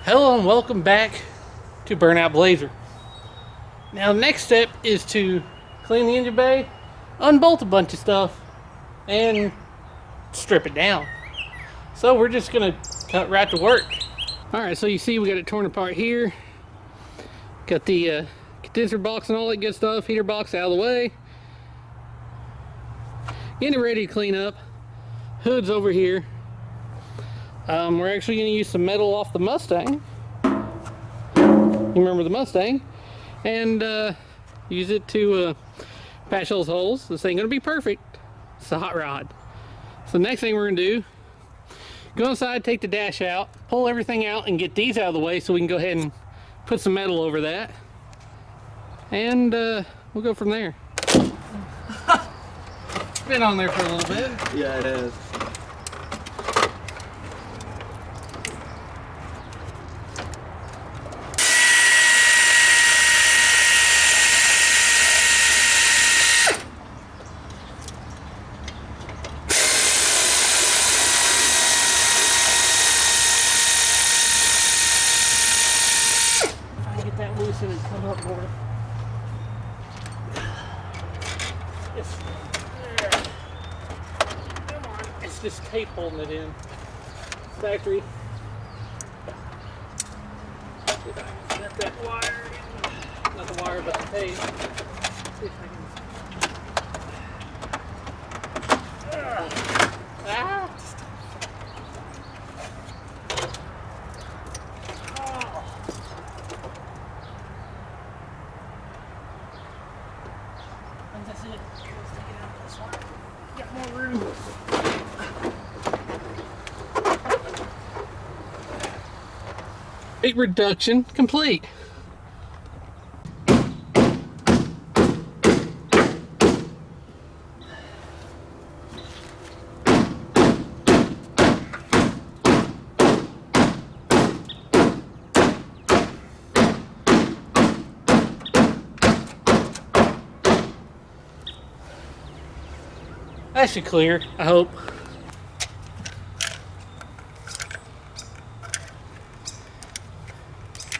Hello and welcome back to Burnout Blazer. Now, the next step is to clean the engine bay, unbolt a bunch of stuff, and strip it down. So we're just gonna cut right to work. Alright, so you see we got it torn apart here. Got the condenser box and all that good stuff, heater box out of the way. Getting it ready to clean up. Hood's over here. We're actually going to use some metal off the Mustang. You remember the Mustang? And use it to patch those holes. This ain't going to be perfect. It's a hot rod. So the next thing we're going to do, go inside, take the dash out, pull everything out, and get these out of the way so we can go ahead and put some metal over that. And we'll go from there. It's been on there for a little bit. Yeah, it has. Get that loose and come up more. It's there. Come on. It's just tape holding it in. Factory. Got that wire. Not the wire, but the tape. See if I can. Ah! That's it. Let's take it out this way. Got more room. Weight reduction complete. That should clear, I hope.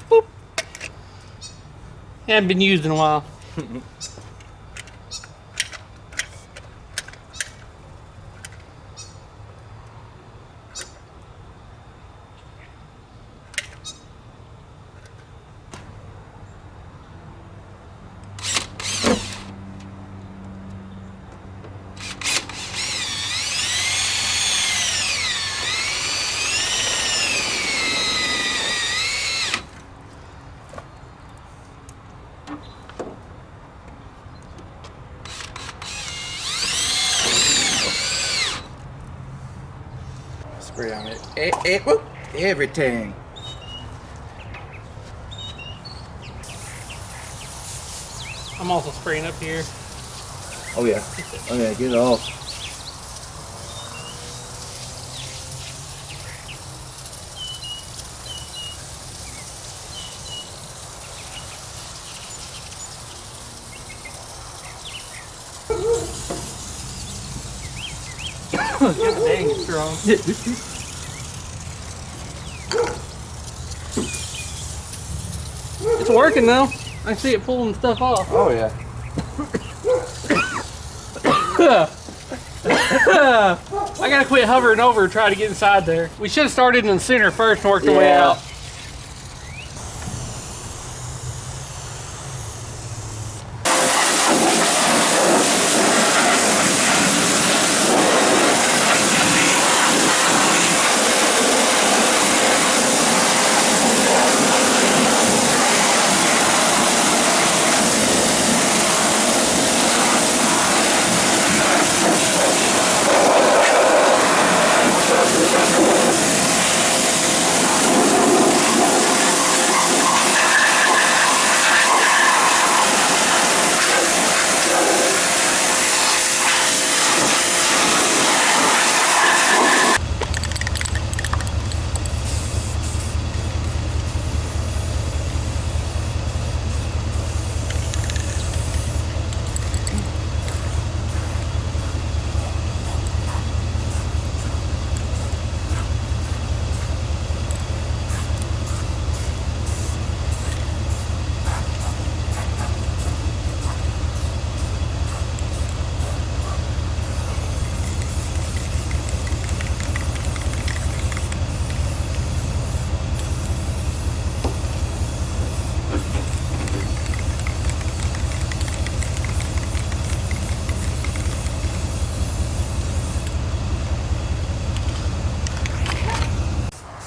Boop. Hadn't been used in a while. Spray on it. Whoop, everything. I'm also spraying up here. Oh yeah. Oh yeah, get it off. God dang, it's strong. It's working though. I see it pulling stuff off. Oh yeah. I gotta quit hovering over and try to get inside there. We should have started in the center first and worked our way out.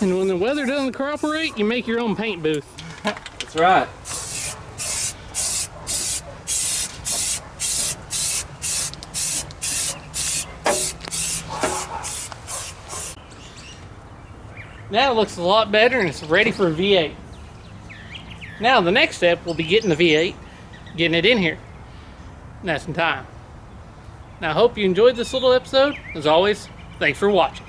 And when the weather doesn't cooperate, you make your own paint booth. That's right. Now it looks a lot better and it's ready for a V8. Now the next step will be getting the V8, getting it in here. And that's in time. Now I hope you enjoyed this little episode. As always, thanks for watching.